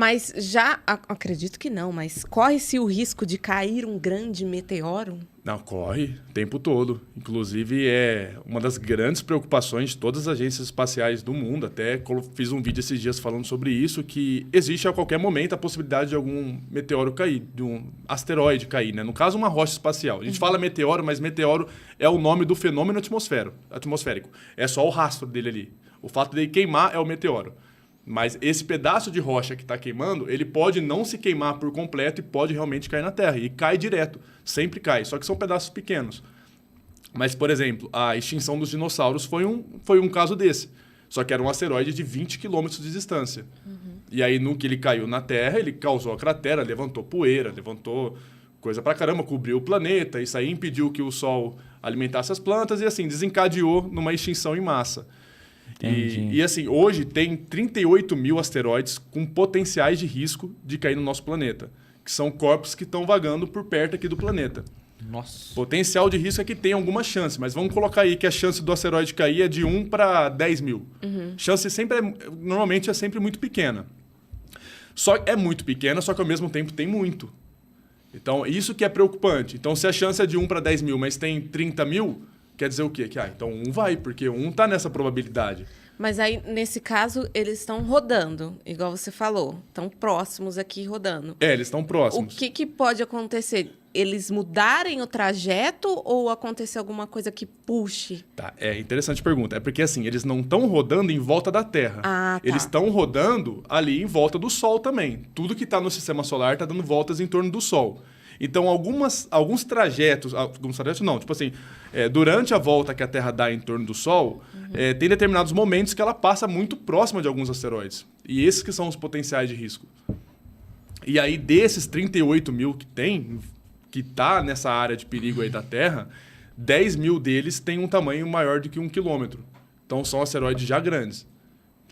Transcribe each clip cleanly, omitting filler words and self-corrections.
Mas acredito que não, mas corre-se o risco de cair um grande meteoro? Não, corre o tempo todo. Inclusive, é uma das grandes preocupações de todas as agências espaciais do mundo. Até fiz um vídeo esses dias falando sobre isso, que existe a qualquer momento a possibilidade de algum meteoro cair, de um asteroide cair, né? No caso, uma rocha espacial. A gente fala meteoro, mas meteoro é o nome do fenômeno atmosférico. É só o rastro dele ali. O fato dele queimar é o meteoro. Mas esse pedaço de rocha que está queimando, ele pode não se queimar por completo e pode realmente cair na Terra. E cai direto, sempre cai, só que são pedaços pequenos. Mas, por exemplo, a extinção dos dinossauros foi um caso desse. Só que era um asteroide de 20 quilômetros de distância. E aí, no que ele caiu na Terra, ele causou a cratera, levantou poeira, levantou coisa pra caramba, cobriu o planeta. Isso aí impediu que o Sol alimentasse as plantas e, assim, desencadeou numa extinção em massa. E assim, hoje tem 38 mil asteroides com potenciais de risco de cair no nosso planeta, que são corpos que estão vagando por perto aqui do planeta. Nossa. Potencial de risco é que tem alguma chance, mas vamos colocar aí que a chance do asteroide cair é de 1 para 10 mil. Chance normalmente é sempre muito pequena. É muito pequena, só que ao mesmo tempo tem muito. Então, isso que é preocupante. Então, se a chance é de 1 para 10 mil, mas tem 30 mil... Quer dizer o quê? Que, então um vai, porque um está nessa probabilidade. Mas aí, nesse caso, eles estão rodando, igual você falou. Estão próximos aqui rodando. Eles estão próximos. O que pode acontecer? Eles mudarem o trajeto ou acontecer alguma coisa que puxe? Tá, interessante pergunta. É porque, assim, eles não estão rodando em volta da Terra. Ah, tá. Eles estão rodando ali em volta do Sol também. Tudo que está no sistema solar está dando voltas em torno do Sol. Então, alguns trajetos não, tipo assim, durante a volta que a Terra dá em torno do Sol, tem determinados momentos que ela passa muito próxima de alguns asteroides. E esses que são os potenciais de risco. E aí, desses 38 mil que tá nessa área de perigo aí da Terra, 10 mil deles têm um tamanho maior do que 1 quilômetro. Então, são asteroides já grandes.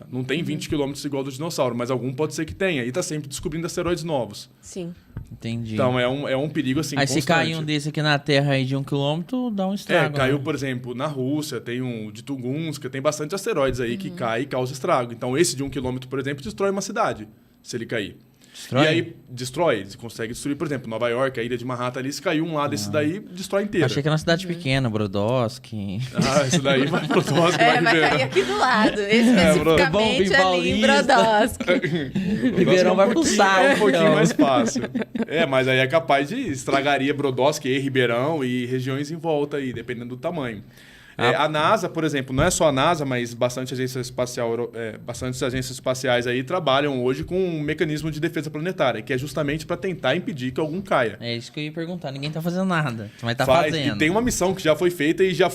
Não tem 20 quilômetros igual do dinossauro, mas algum pode ser que tenha. E está sempre descobrindo asteroides novos. Sim. Entendi. Então, é um perigo, assim, aí constante. Se cair um desse aqui na Terra aí de 1 quilômetro, dá um estrago. Caiu, né? por exemplo, na Rússia, tem um de Tunguska, tem bastante asteroides aí que cai e causa estrago. Então, esse de 1 quilômetro, por exemplo, destrói uma cidade, se ele cair. Destrói? E aí, destrói. Ele consegue destruir, por exemplo, Nova York, a ilha de Manhattan ali, se caiu um lá desse daí, destrói inteira. Achei que era uma cidade pequena, Brodowski. Esse daí vai pro Brodowski, vai vai cair aqui do lado, especificamente ali em Brodowski. Ribeirão vai pro saco. É um pouquinho mais fácil. Mas aí é capaz de estragaria Brodowski e Ribeirão e regiões em volta aí, dependendo do tamanho. A NASA, por exemplo, não é só a NASA, mas bastantes agências espaciais aí trabalham hoje com um mecanismo de defesa planetária, que é justamente para tentar impedir que algum caia. É isso que eu ia perguntar. Ninguém tá fazendo nada. Mas tá fazendo. E tem uma missão que já foi feita e já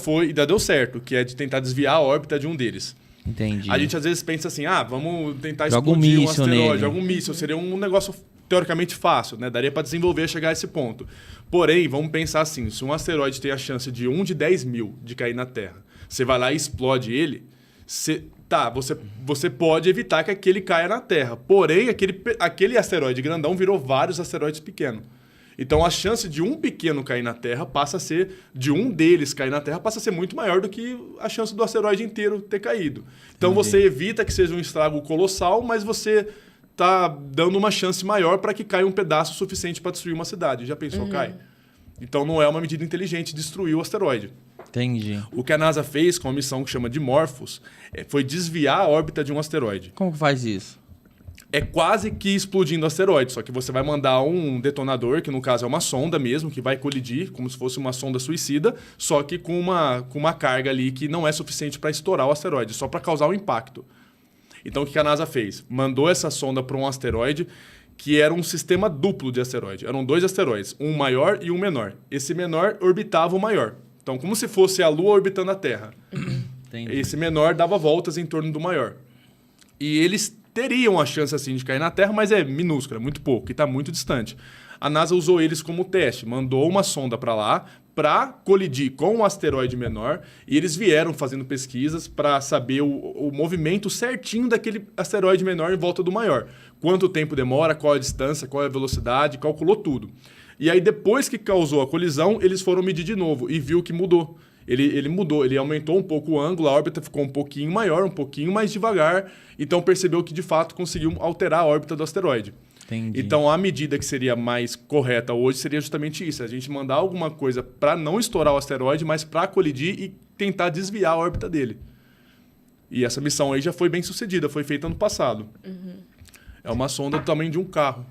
deu certo, que é de tentar desviar a órbita de um deles. Entendi. A gente às vezes pensa assim, vamos tentar Joga explodir um míssil asteroide, nele. joga um míssil. Seria um negócio teoricamente fácil, né? Daria para desenvolver e chegar a esse ponto. Porém, vamos pensar assim, se um asteroide tem a chance de 1 de 10 mil de cair na Terra, você vai lá e explode ele, você pode evitar que aquele caia na Terra. Porém, aquele asteroide grandão virou vários asteroides pequenos. Então, a chance de um pequeno cair na Terra de um deles cair na Terra, passa a ser muito maior do que a chance do asteroide inteiro ter caído. Então, você evita que seja um estrago colossal, mas você está dando uma chance maior para que caia um pedaço suficiente para destruir uma cidade. Já pensou, cai? Então, não é uma medida inteligente destruir o asteroide. Entendi. O que a NASA fez com a missão que chama de Morphos foi desviar a órbita de um asteroide. Como que faz isso? É quase que explodindo o asteroide, só que você vai mandar um detonador, que no caso é uma sonda mesmo, que vai colidir, como se fosse uma sonda suicida, só que com uma carga ali que não é suficiente para estourar o asteroide, só para causar o impacto. Então, o que a NASA fez? Mandou essa sonda para um asteroide que era um sistema duplo de asteroide. Eram 2 asteroides, um maior e um menor. Esse menor orbitava o maior. Então, como se fosse a Lua orbitando a Terra. Entendi. Esse menor dava voltas em torno do maior. E eles teriam a chance assim de cair na Terra, mas é minúscula, muito pouco, e está muito distante. A NASA usou eles como teste, mandou uma sonda para lá para colidir com um asteroide menor, e eles vieram fazendo pesquisas para saber o movimento certinho daquele asteroide menor em volta do maior. Quanto tempo demora, qual a distância, qual a velocidade, calculou tudo. E aí, depois que causou a colisão, eles foram medir de novo e viu que mudou. Ele mudou, ele aumentou um pouco o ângulo, a órbita ficou um pouquinho maior, um pouquinho mais devagar, então percebeu que de fato conseguiu alterar a órbita do asteroide. Entendi. Então a medida que seria mais correta hoje seria justamente isso, a gente mandar alguma coisa para não estourar o asteroide, mas para colidir e tentar desviar a órbita dele. E essa missão aí já foi bem sucedida, foi feita ano passado. É uma sonda do tamanho de um carro.